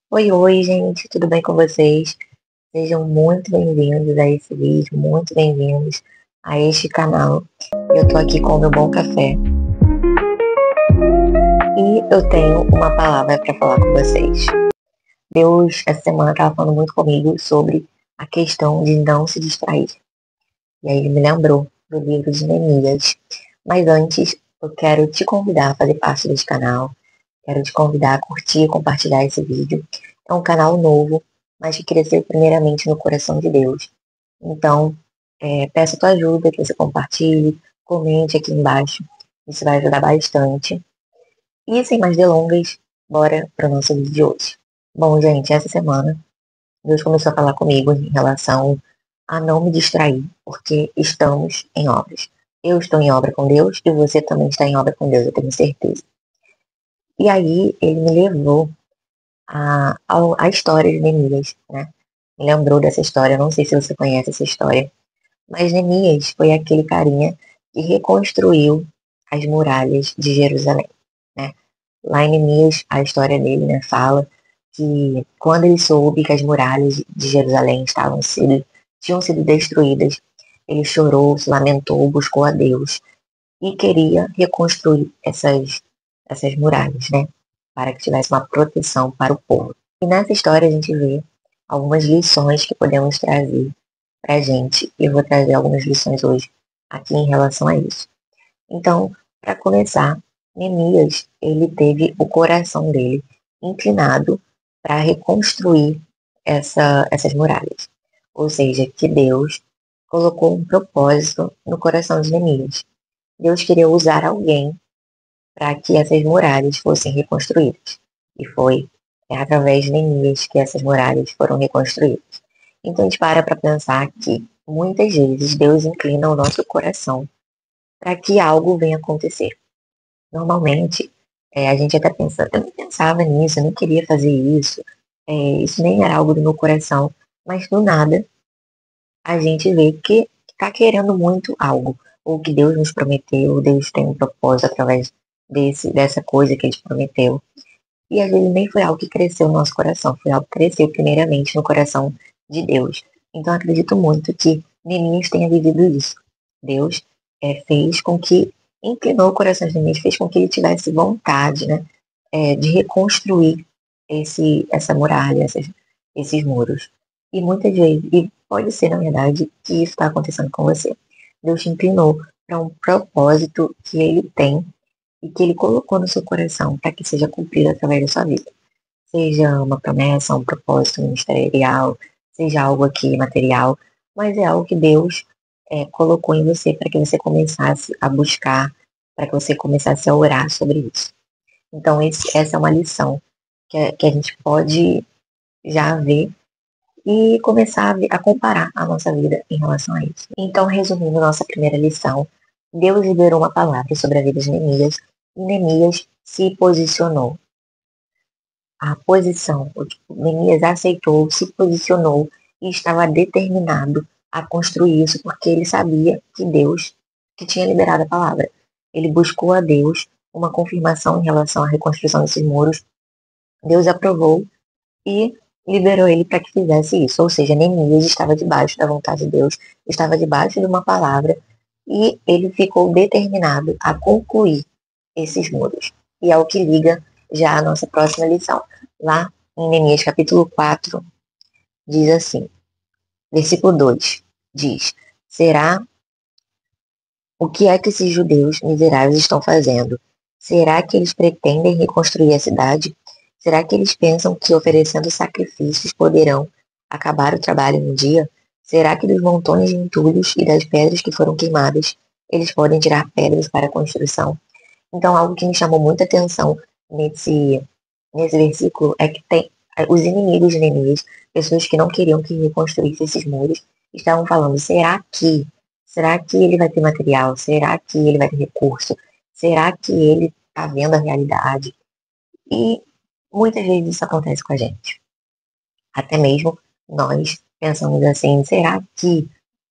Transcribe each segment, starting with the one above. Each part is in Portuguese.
Oi, oi, gente, tudo bem com vocês? Sejam muito bem-vindos a esse vídeo, muito bem-vindos a este canal. Eu tô aqui com o meu bom café e eu tenho uma palavra para falar com vocês. Deus, essa semana, estava falando muito comigo sobre a questão de não se distrair. E aí ele me lembrou do livro de Neemias. Mas antes, eu quero te convidar a fazer parte desse canal. Quero te convidar a curtir e compartilhar esse vídeo. É um canal novo, mas que cresceu primeiramente no coração de Deus. Então, peço a tua ajuda, que você compartilhe, comente aqui embaixo. Isso vai ajudar bastante. E sem mais delongas, bora para o nosso vídeo de hoje. Bom, gente, essa semana Deus começou a falar comigo em relação a não me distrair, porque estamos em obras. Eu estou em obra com Deus e você também está em obra com Deus, eu tenho certeza. E aí ele me levou a história de Neemias, né? Me lembrou dessa história, não sei se você conhece essa história, mas Neemias foi aquele carinha que reconstruiu as muralhas de Jerusalém, né? Lá em Neemias, a história dele, né, fala que quando ele soube que as muralhas de Jerusalém tinham sido destruídas, ele chorou, se lamentou, buscou a Deus e queria reconstruir essas muralhas, né? Para que tivesse uma proteção para o povo. E nessa história a gente vê algumas lições que podemos trazer para a gente. E eu vou trazer algumas lições hoje aqui em relação a isso. Então, para começar, Neemias, ele teve o coração dele inclinado para reconstruir essas muralhas. Ou seja, que Deus colocou um propósito no coração de Neemias. Deus queria usar alguém para que essas muralhas fossem reconstruídas. E foi através de Neemias que essas muralhas foram reconstruídas. Então a gente para pensar que muitas vezes Deus inclina o nosso coração para que algo venha acontecer. Normalmente, a gente até pensa, eu nem pensava nisso, eu nem queria fazer isso, isso nem era algo do meu coração, mas do nada a gente vê que está querendo muito algo, ou que Deus nos prometeu, Deus tem um propósito através dessa coisa que Ele te prometeu. E às vezes nem foi algo que cresceu no nosso coração, foi algo que cresceu primeiramente no coração de Deus. Então acredito muito que Neemias tenha vivido isso. Deus fez com que, inclinou o coração de Neemias, fez com que ele tivesse vontade, né, de reconstruir essa muralha, esses muros. E muitas vezes, e pode ser na verdade, que isso está acontecendo com você. Deus te inclinou para um propósito que ele tem e que ele colocou no seu coração para que seja cumprido através da sua vida. Seja uma promessa, um propósito ministerial, seja algo aqui material, mas é algo que Deus colocou em você para que você começasse a buscar, para que você começasse a orar sobre isso. Então, essa é uma lição que a gente pode já ver e começar a comparar a nossa vida em relação a isso. Então, resumindo nossa primeira lição, Deus liberou uma palavra sobre a vida de Neemias e Neemias se posicionou. A posição, Neemias aceitou, se posicionou e estava determinado a construir isso porque ele sabia que Deus que tinha liberado a palavra. Ele buscou a Deus uma confirmação em relação à reconstrução desses muros. Deus aprovou e liberou ele para que fizesse isso. Ou seja, Neemias estava debaixo da vontade de Deus, estava debaixo de uma palavra e ele ficou determinado a concluir esses muros. E é o que liga já a nossa próxima lição. Lá em Neemias capítulo 4, diz assim, versículo 2, diz, será o que é que esses judeus miseráveis estão fazendo? Será que eles pretendem reconstruir a cidade? Será que eles pensam que oferecendo sacrifícios poderão acabar o trabalho em um dia? Será que dos montões de entulhos e das pedras que foram queimadas, eles podem tirar pedras para a construção? Então, algo que me chamou muita atenção nesse versículo é que tem os inimigos de Neemias, pessoas que não queriam que reconstruísse esses muros, estavam falando, Será que ele vai ter material? Será que ele vai ter recurso? Será que ele está vendo a realidade? E muitas vezes isso acontece com a gente. Até mesmo nós pensamos assim, será que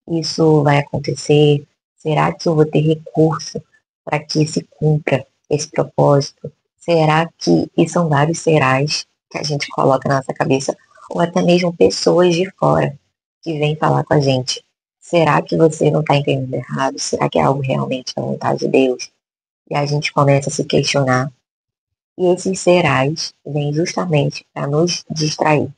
isso vai acontecer? Será que eu vou ter recurso para que se cumpra esse propósito? Será que, e são vários serás, que a gente coloca na nossa cabeça, ou até mesmo pessoas de fora que vêm falar com a gente. Será que você não está entendendo errado? Será que é algo realmente da vontade de Deus? E a gente começa a se questionar. E esses serais vêm justamente para nos distrair.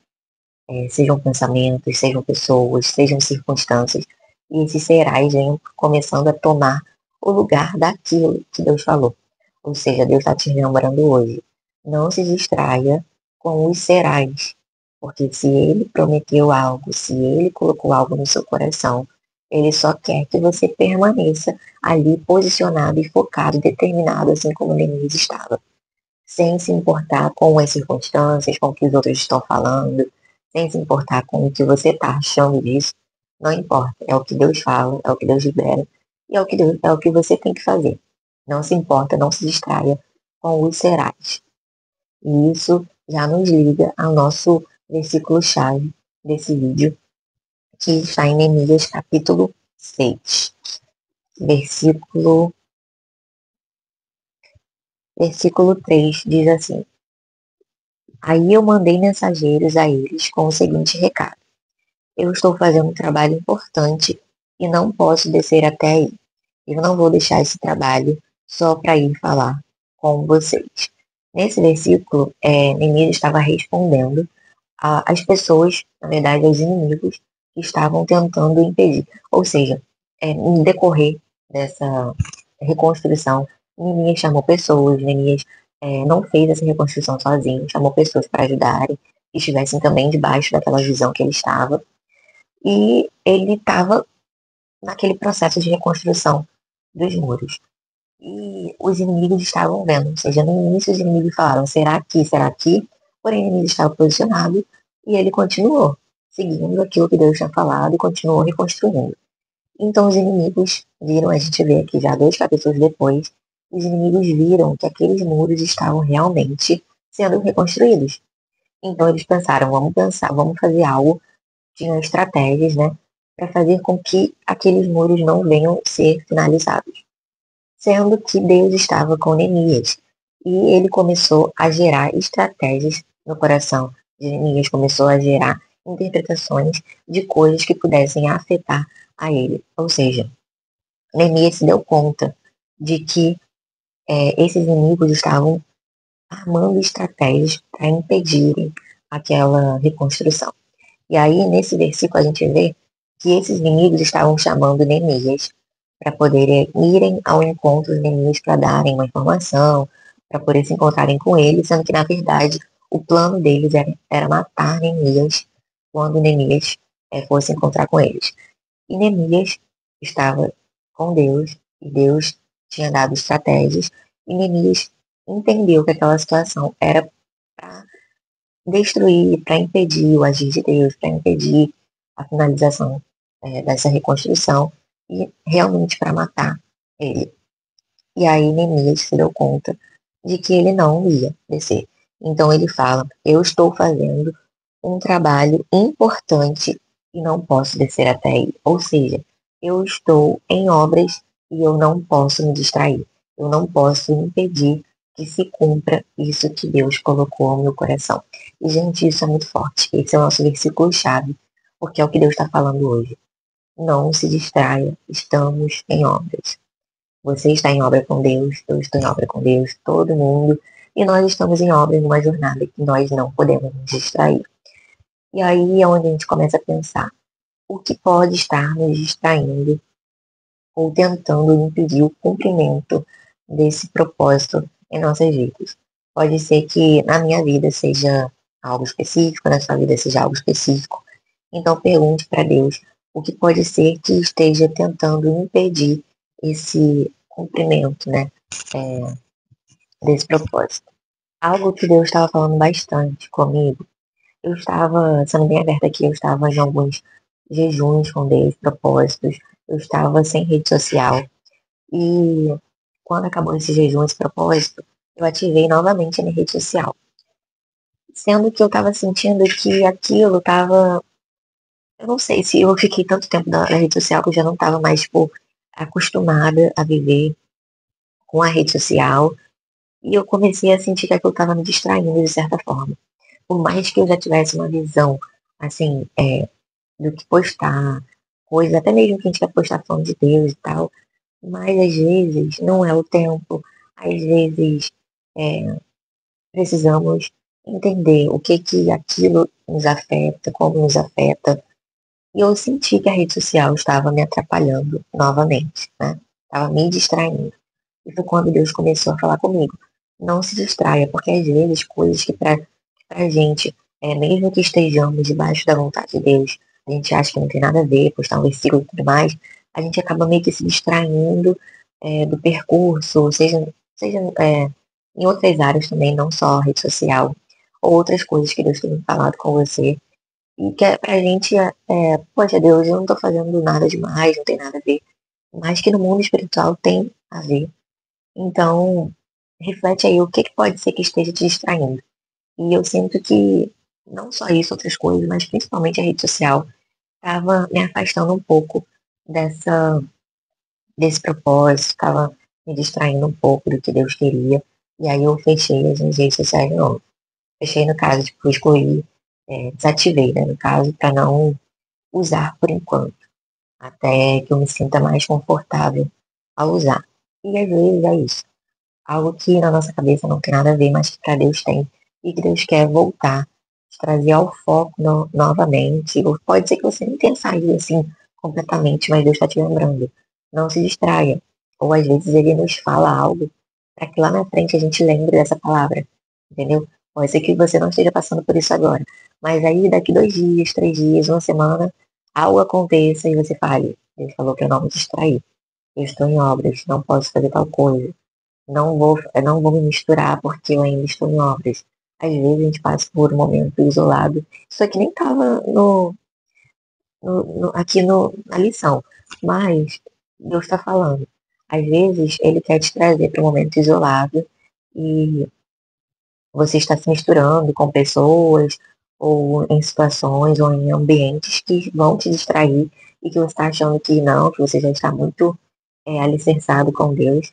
Sejam pensamentos, sejam pessoas, sejam circunstâncias. E esses serais vêm começando a tomar o lugar daquilo que Deus falou. Ou seja, Deus está te lembrando hoje. Não se distraia com os serais. Porque se Ele prometeu algo, se Ele colocou algo no seu coração, Ele só quer que você permaneça ali posicionado e focado, determinado, assim como Neemias estava, sem se importar com as circunstâncias, com o que os outros estão falando, sem se importar com o que você está achando disso. Não importa, é o que Deus fala, é o que Deus libera, e é o que você tem que fazer. Não se importa, não se distraia com os serás. E isso já nos liga ao nosso versículo-chave desse vídeo, que está em Neemias capítulo 6, versículo 3, diz assim: Aí eu mandei mensageiros a eles com o seguinte recado: Eu estou fazendo um trabalho importante e não posso descer até aí. Eu não vou deixar esse trabalho só para ir falar com vocês. Nesse versículo, Neemias estava respondendo às pessoas, na verdade, aos inimigos que estavam tentando impedir. Ou seja, no decorrer dessa reconstrução, Neemias chamou pessoas, Neemias não fez essa reconstrução sozinho, chamou pessoas para ajudarem, que estivessem também debaixo daquela visão que ele estava. E ele estava naquele processo de reconstrução dos muros. E os inimigos estavam vendo, ou seja, no início os inimigos falaram, será aqui, será aqui? Porém, o inimigo estava posicionado e ele continuou, seguindo aquilo que Deus tinha falado e continuou reconstruindo. Então os inimigos viram, a gente vê aqui já 2 capítulos depois, os inimigos viram que aqueles muros estavam realmente sendo reconstruídos. Então eles pensaram, vamos fazer algo, tinham estratégias, né, para fazer com que aqueles muros não venham ser finalizados. Sendo que Deus estava com Neemias e ele começou a gerar estratégias no coração de Neemias, começou a gerar interpretações de coisas que pudessem afetar a ele. Ou seja, Neemias se deu conta de que esses inimigos estavam armando estratégias para impedirem aquela reconstrução. E aí, nesse versículo, a gente vê que esses inimigos estavam chamando Neemias para poderem irem ao encontro de Neemias para darem uma informação, para poder se encontrarem com ele, sendo que, na verdade, o plano deles era matar Neemias quando Neemias fosse encontrar com eles. E Neemias estava com Deus, e Deus tinha dado estratégias, e Neemias entendeu que aquela situação era para destruir, para impedir o agir de Deus, para impedir a finalização dessa reconstrução e realmente para matar ele. E aí Neemias se deu conta de que ele não ia descer. Então ele fala: Eu estou fazendo um trabalho importante e não posso descer até aí. Ou seja, eu estou em obras e eu não posso me distrair. Eu não posso impedir que se cumpra isso que Deus colocou no meu coração. E, gente, isso é muito forte. Esse é o nosso versículo-chave, porque é o que Deus está falando hoje. Não se distraia, estamos em obras. Você está em obra com Deus, eu estou em obra com Deus, todo mundo. E nós estamos em obra numa jornada que nós não podemos nos distrair. E aí é onde a gente começa a pensar o que pode estar nos distraindo ou tentando impedir o cumprimento desse propósito em nossas vidas. Pode ser que na minha vida seja algo específico, na sua vida seja algo específico. Então pergunte para Deus o que pode ser que esteja tentando impedir esse cumprimento, né, desse propósito. Algo que Deus estava falando bastante comigo. Eu estava, sendo bem aberta aqui, eu estava em alguns jejuns com Deus, propósitos. Eu estava sem rede social. E quando acabou esse jejum, esse propósito, eu ativei novamente a minha rede social. Sendo que eu estava sentindo que aquilo estava. Eu não sei se eu fiquei tanto tempo na rede social que eu já não estava mais, tipo, acostumada a viver com a rede social. E eu comecei a sentir que aquilo estava me distraindo de certa forma. por mais que eu já tivesse uma visão, assim, do que postar, coisas, até mesmo que a gente quer postar falando de Deus e tal, mas às vezes não é o tempo, às vezes precisamos entender o que que aquilo nos afeta, como nos afeta. E eu senti que a rede social estava me atrapalhando novamente, né? Estava me distraindo. E foi quando Deus começou a falar comigo. Não se distraia, porque às vezes coisas que pra gente, mesmo que estejamos debaixo da vontade de Deus, a gente acha que não tem nada a ver, postar um versículo e tudo mais, a gente acaba meio que se distraindo do percurso, seja em outras áreas também, não só rede social, ou outras coisas que Deus tem falado com você. E que pra gente poxa, Deus, eu não tô fazendo nada demais, não tem nada a ver. Mas que no mundo espiritual tem a ver. Então, reflete aí o que, que pode ser que esteja te distraindo. E eu sinto que não só isso, outras coisas, mas principalmente a rede social estava me afastando um pouco dessa, desse propósito, estava me distraindo um pouco do que Deus queria. E aí eu fechei as minhas redes sociais de novo. Fechei no caso, tipo, escolhi, desativei, né, no caso, para não usar por enquanto, até que eu me sinta mais confortável ao usar. E às vezes é isso. Algo que na nossa cabeça não tem nada a ver, mas que para Deus tem. E que Deus quer voltar, te trazer ao foco novamente. Ou pode ser que você nem tenha saído assim completamente, mas Deus está te lembrando. Não se distraia. Ou às vezes ele nos fala algo para que lá na frente a gente lembre dessa palavra. Entendeu? Pode ser que você não esteja passando por isso agora. Mas aí daqui 2 dias, 3 dias, uma semana, algo aconteça e você fale. Deus falou para eu não me distrair. Eu estou em obras, não posso fazer tal coisa. Eu não vou me misturar porque eu ainda estou em obras. Às vezes a gente passa por um momento isolado. Isso aqui nem estava aqui na lição, mas Deus está falando. Às vezes ele quer te trazer para um momento isolado e você está se misturando com pessoas ou em situações ou em ambientes que vão te distrair e que você está achando que não, que você já está muito alicerçado com Deus,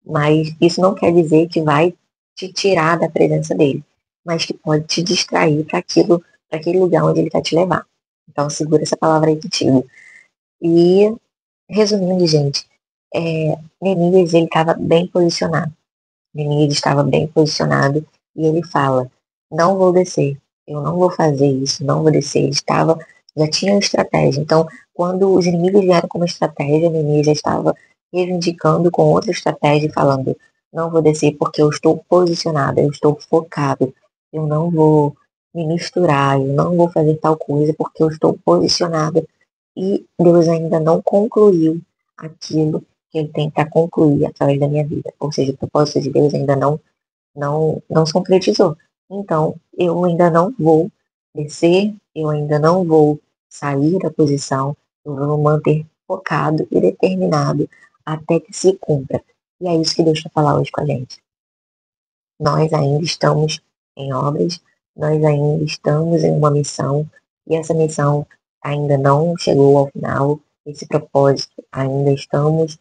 mas isso não quer dizer que vai te tirar da presença dele, mas que pode te distrair para aquilo, para aquele lugar onde ele quer te levar. Então segura essa palavra aí contigo. E resumindo, gente, Neemias ele estava bem posicionado. Neemias estava bem posicionado e ele fala: não vou descer, eu não vou fazer isso, não vou descer. Ele estava, já tinha uma estratégia. Então, quando os inimigos vieram com uma estratégia, Neemias já estava reivindicando com outra estratégia, falando: não vou descer porque eu estou posicionado, eu estou focado, eu não vou me misturar, eu não vou fazer tal coisa porque eu estou posicionado. E Deus ainda não concluiu aquilo que ele tem para concluir através da minha vida. Ou seja, o propósito de Deus ainda não se concretizou. Então, eu ainda não vou descer, eu ainda não vou sair da posição, eu vou me manter focado e determinado até que se cumpra. E é isso que Deus quer falar hoje com a gente. Nós ainda estamos em obras, nós ainda estamos em uma missão, e essa missão ainda não chegou ao final, esse propósito, ainda estamos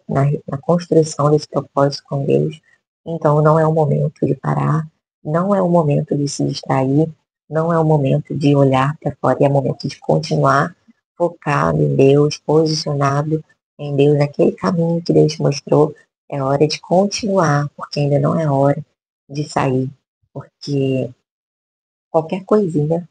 na construção desse propósito com Deus. Então não é o momento de parar, não é o momento de se distrair, não é o momento de olhar para fora, é o momento de continuar focado em Deus, posicionado em Deus, naquele caminho que Deus mostrou. É hora de continuar, porque ainda não é hora de sair, porque qualquer coisinha,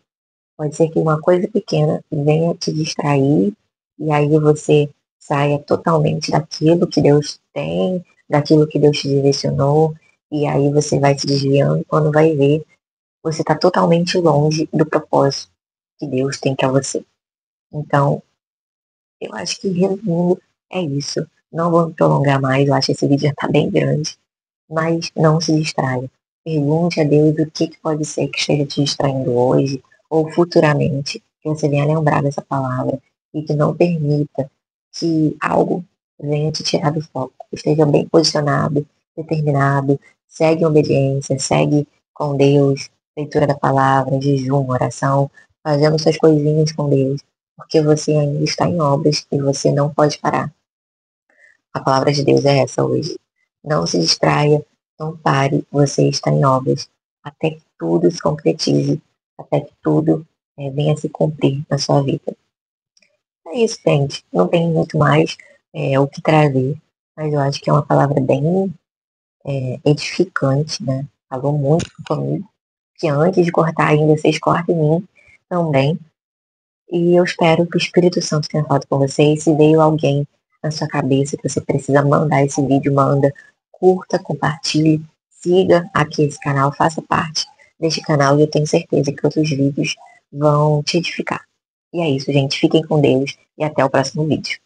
pode ser que uma coisa pequena venha te distrair e aí você saia totalmente daquilo que Deus tem, daquilo que Deus te direcionou, e aí você vai se desviando, quando vai ver, você está totalmente longe do propósito que Deus tem para você. Então, eu acho que resumindo, é isso. Não vou me prolongar mais, eu acho que esse vídeo já está bem grande. Mas não se distraia. Pergunte a Deus o que, que pode ser que esteja te distraindo hoje ou futuramente, que você venha lembrar dessa palavra e que não permita que algo venha te tirar do foco. Esteja bem posicionado, determinado, segue em obediência, segue com Deus, leitura da palavra, jejum, oração, fazendo suas coisinhas com Deus, porque você ainda está em obras e você não pode parar. A palavra de Deus é essa hoje. Não se distraia, não pare, você está em obras. até que tudo se concretize, até que tudo venha a se cumprir na sua vida. É isso, gente. Não tem muito mais o que trazer, mas eu acho que é uma palavra bem edificante, né? Falou muito comigo, que antes de cortar ainda, vocês cortem em mim também. E eu espero que o Espírito Santo tenha falado com vocês. Se veio alguém na sua cabeça que você precisa mandar esse vídeo, manda, curta, compartilhe, siga aqui esse canal, faça parte deste canal e eu tenho certeza que outros vídeos vão te edificar. E é isso, gente. Fiquem com Deus e até o próximo vídeo.